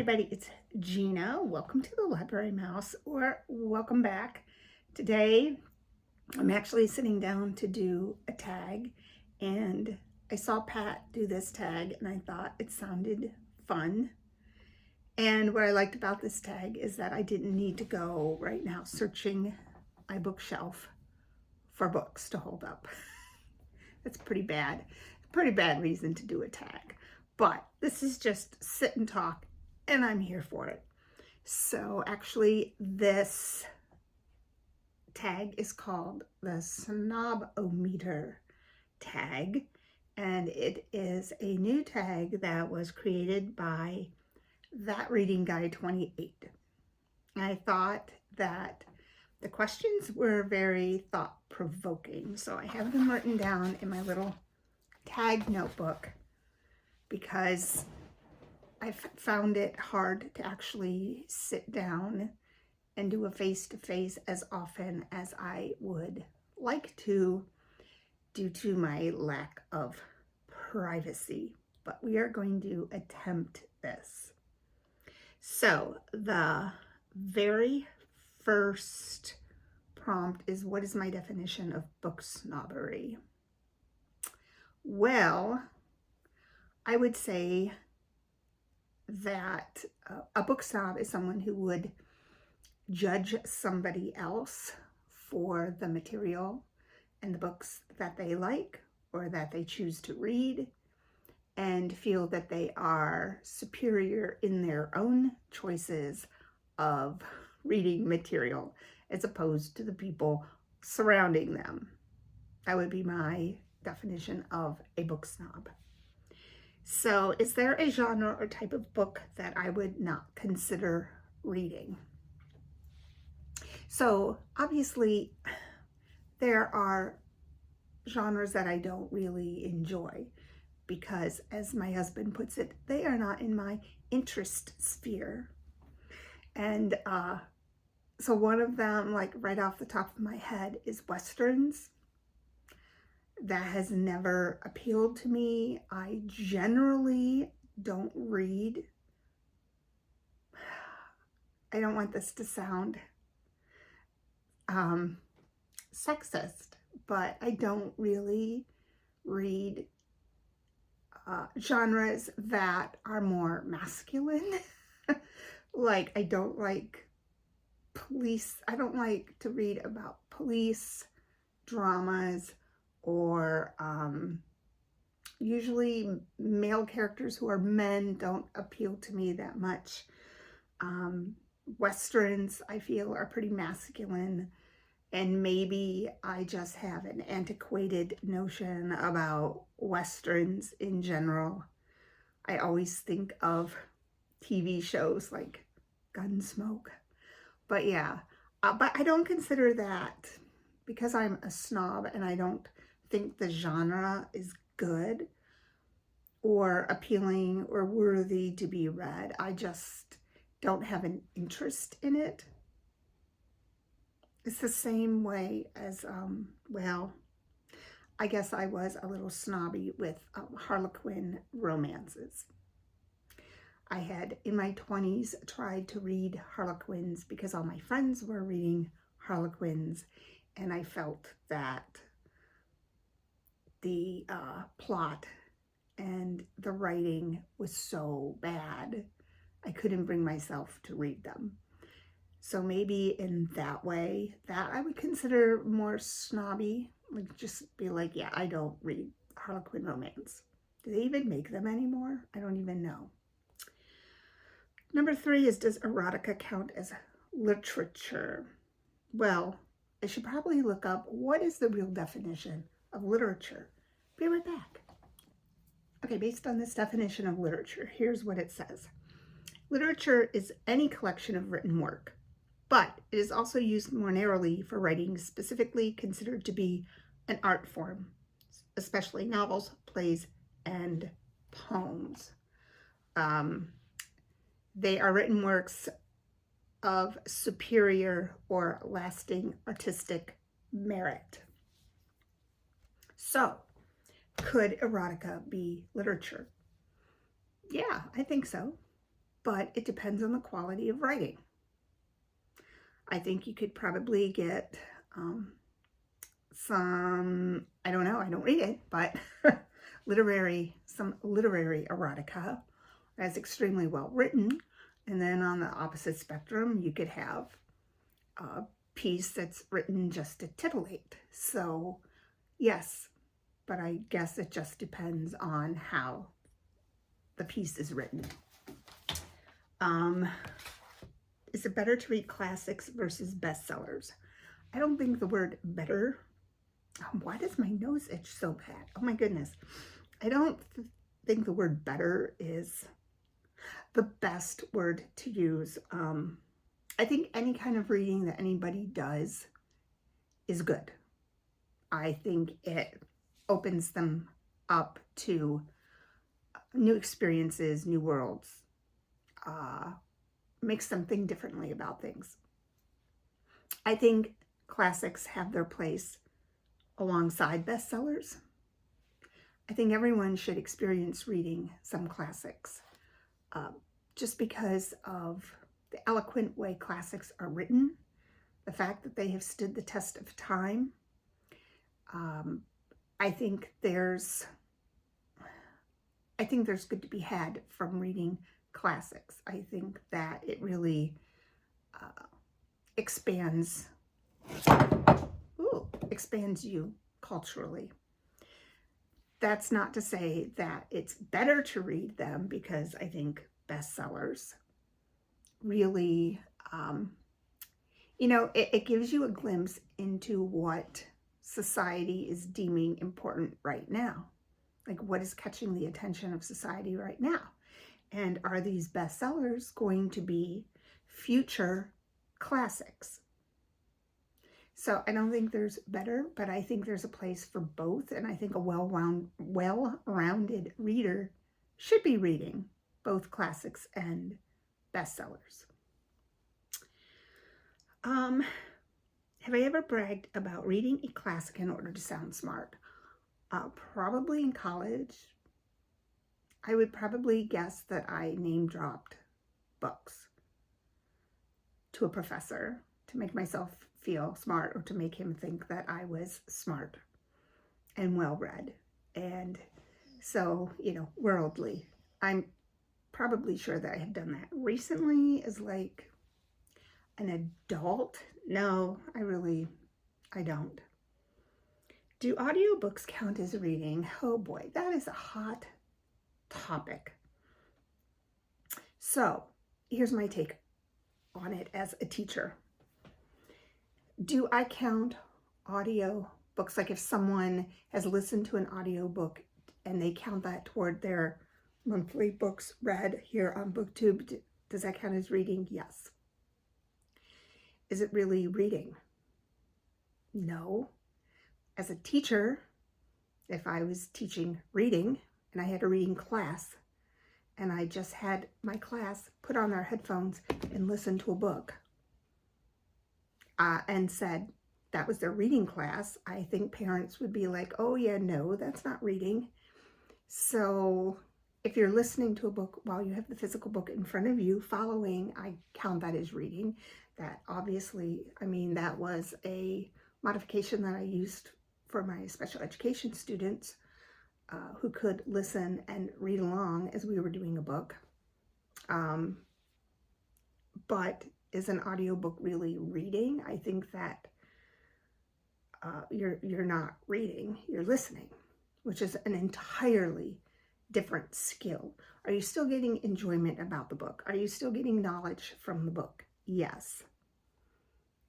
everybody, it's Gina. Welcome to the Library Mouse, or welcome back. Today, I'm actually sitting down to do a tag, and I saw Pat do this tag, and I thought it sounded fun. And what I liked about this tag is that I didn't need to go right now searching my bookshelf for books to hold up. That's pretty bad reason to do a tag. But this is just sit and talk, and I'm here for it. So actually, this tag is called the Snob-O-Meter Tag, and it is a new tag that was created by That Reading Guy 28. And I thought that the questions were very thought-provoking, so I have them written down in my little tag notebook because I found it hard to actually sit down and do a face-to-face as often as I would like to due to my lack of privacy. But we are going to attempt this. So the very first prompt is, what is my definition of book snobbery? Well, I would say that a book snob is someone who would judge somebody else for the material and the books that they like or that they choose to read, and feel that they are superior in their own choices of reading material as opposed to the people surrounding them. That would be my definition of a book snob. So is there a genre or type of book that I would not consider reading? So obviously there are genres that I don't really enjoy because, as my husband puts it, they are not in my interest sphere. And so one of them, like right off the top of my head, is Westerns. That has never appealed to me. I generally don't read. I don't want this to sound sexist, but I don't really read genres that are more masculine. Like, I don't like police. I don't like to read about police dramas, or usually male characters who are men don't appeal to me that much. Westerns, I feel, are pretty masculine, and maybe I just have an antiquated notion about Westerns in general. I always think of TV shows like Gunsmoke. But yeah, but I don't consider that, because I'm a snob and I don't think the genre is good or appealing or worthy to be read. I just don't have an interest in it. It's the same way as, well, I guess I was a little snobby with Harlequin romances. I had, in my 20s, tried to read Harlequins because all my friends were reading Harlequins, and I felt that the plot and the writing was so bad, I couldn't bring myself to read them. So maybe in that way, that I would consider more snobby. Like, just be like, yeah, I don't read Harlequin romance. Do they even make them anymore? I don't even know. Number 3 is, does erotica count as literature? Well, I should probably look up what is the real definition of literature. Be right back. Okay, based on this definition of literature, here's what it says. Literature is any collection of written work, but it is also used more narrowly for writing specifically considered to be an art form, especially novels, plays, and poems. They are written works of superior or lasting artistic merit. So, could erotica be literature? Yeah, I think so. but it depends on the quality of writing. I think you could probably get some, I don't know, I don't read it, but some literary erotica that's extremely well written. And then on the opposite spectrum, you could have a piece that's written just to titillate. So yes, but I guess it just depends on how the piece is written. Is it better to read classics versus bestsellers? I don't think the word better, why does my nose itch so bad? Oh my goodness. I don't think the word better is the best word to use. I think any kind of reading that anybody does is good. I think it opens them up to new experiences, new worlds, makes them think differently about things. I think classics have their place alongside bestsellers. I think everyone should experience reading some classics, just because of the eloquent way classics are written, the fact that they have stood the test of time. I think there's good to be had from reading classics. I think that it really expands you culturally. That's not to say that it's better to read them, because I think bestsellers really, it gives you a glimpse into what society is deeming important right now. Like, what is catching the attention of society right now? And are these bestsellers going to be future classics? So I don't think there's better, but I think there's a place for both. And I think a well-rounded reader should be reading both classics and bestsellers. Have I ever bragged about reading a classic in order to sound smart? Probably in college. I would probably guess that I name-dropped books to a professor to make myself feel smart, or to make him think that I was smart and well-read. And so, worldly. I'm probably sure that I have done that recently as like an adult. No, I don't. Do audiobooks count as reading? Oh boy, that is a hot topic. So here's my take on it as a teacher. Do I count audio books? Like, if someone has listened to an audiobook and they count that toward their monthly books read here on BookTube, does that count as reading? Yes. Is it really reading? No. As a teacher, if I was teaching reading and I had a reading class and I just had my class put on their headphones and listen to a book, and said that was their reading class, I think parents would be like, oh yeah, no, that's not reading. So if you're listening to a book while you have the physical book in front of you, following, I count that as reading. That obviously, that was a modification that I used for my special education students who could listen and read along as we were doing a book. But is an audiobook really reading? I think that you're not reading, you're listening, which is an entirely different skill. Are you still getting enjoyment about the book? Are you still getting knowledge from the book? Yes.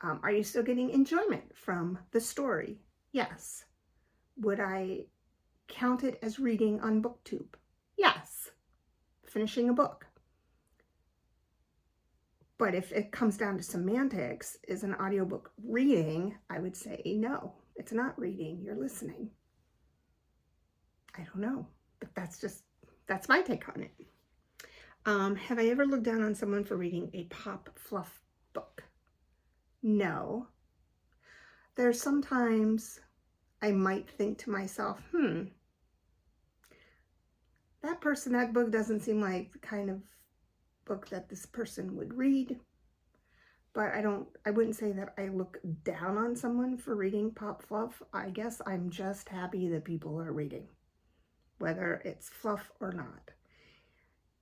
Are you still getting enjoyment from the story? Yes. Would I count it as reading on BookTube? Yes. Finishing a book. But if it comes down to semantics, is an audiobook reading? I would say no, it's not reading, you're listening. I don't know, but that's my take on it. Have I ever looked down on someone for reading a pop fluff book? No. There's sometimes I might think to myself, that book doesn't seem like the kind of book that this person would read. But I wouldn't say that I look down on someone for reading pop fluff. I guess I'm just happy that people are reading, whether it's fluff or not.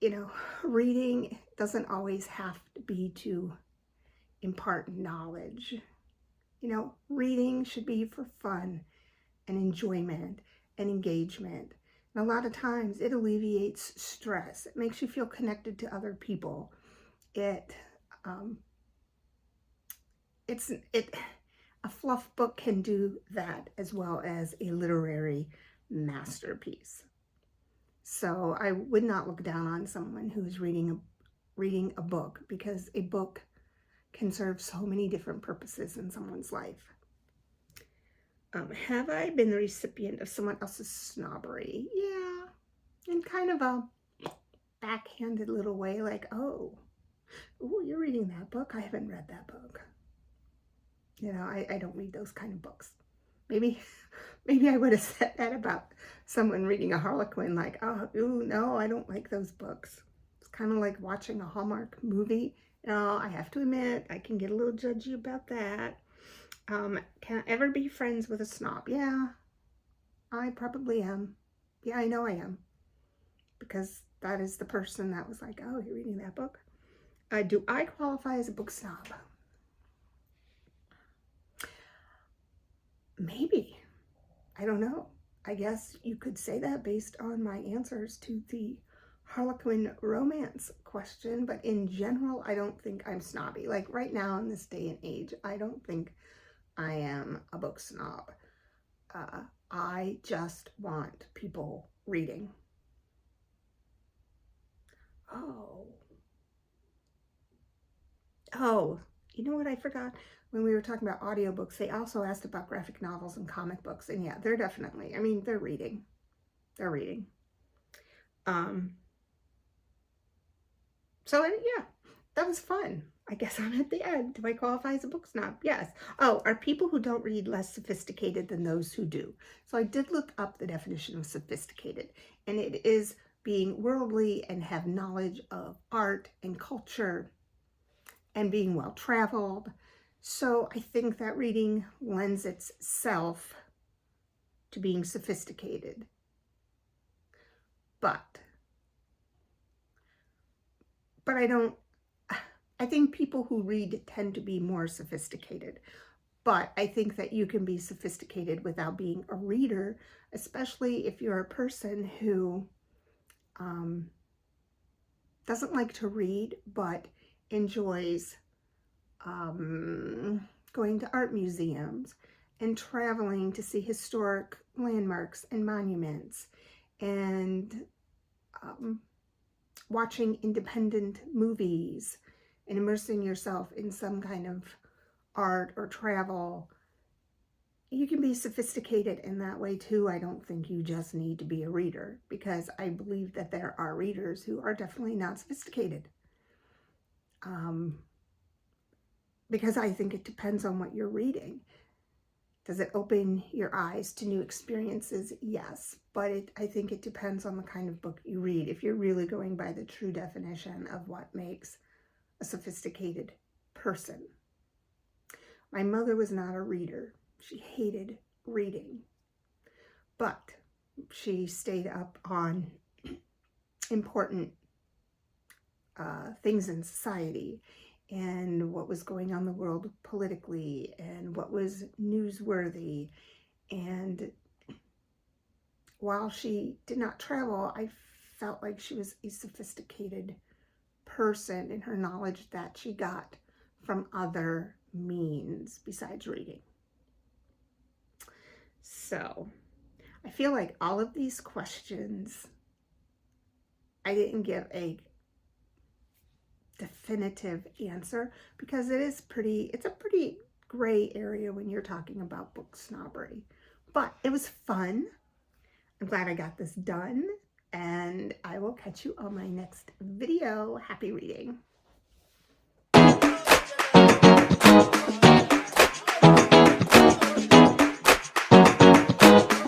You know, reading doesn't always have to be to impart knowledge. You know, reading should be for fun and enjoyment and engagement. And a lot of times it alleviates stress. It makes you feel connected to other people. A fluff book can do that as well as a literary masterpiece. So I would not look down on someone who is reading a book, because a book can serve so many different purposes in someone's life. Have I been the recipient of someone else's snobbery? Yeah, in kind of a backhanded little way, like, oh, you're reading that book? I haven't read that book. You know, I don't read those kind of books. Maybe I would have said that about someone reading a Harlequin, like, oh, ooh, no, I don't like those books. It's kind of like watching a Hallmark movie. No, I have to admit, I can get a little judgy about that. Can I ever be friends with a snob? Yeah, I probably am. Yeah, I know I am. Because that is the person that was like, oh, you're reading that book? Do I qualify as a book snob? Maybe. I don't know. I guess you could say that based on my answers to the Harlequin romance question, but in general, I don't think I'm snobby. Like right now in this day and age, I don't think I am a book snob. I just want people reading. Oh, you know what I forgot? When we were talking about audiobooks, they also asked about graphic novels and comic books. And yeah, they're definitely, I mean, they're reading. They're reading. So yeah, that was fun. I guess I'm at the end. Do I qualify as a book snob? Yes. Oh, are people who don't read less sophisticated than those who do? So I did look up the definition of sophisticated, and it is being worldly and have knowledge of art and culture and being well-traveled. So I think that reading lends itself to being sophisticated. But I think people who read tend to be more sophisticated. But I think that you can be sophisticated without being a reader, especially if you're a person who doesn't like to read, but enjoys going to art museums and traveling to see historic landmarks and monuments and watching independent movies and immersing yourself in some kind of art or travel. You can be sophisticated in that way too. I don't think you just need to be a reader, because I believe that there are readers who are definitely not sophisticated. Because I think it depends on what you're reading. Does it open your eyes to new experiences? Yes, but I think it depends on the kind of book you read, if you're really going by the true definition of what makes a sophisticated person. My mother was not a reader. She hated reading, but she stayed up on important things in society and what was going on in the world politically and what was newsworthy. And while she did not travel, I felt like she was a sophisticated person in her knowledge that she got from other means besides reading. So I feel like all of these questions, I didn't give a definitive answer, because it's a pretty gray area when you're talking about book snobbery. But it was fun. I'm glad I got this done, and I will catch you on my next video. Happy reading.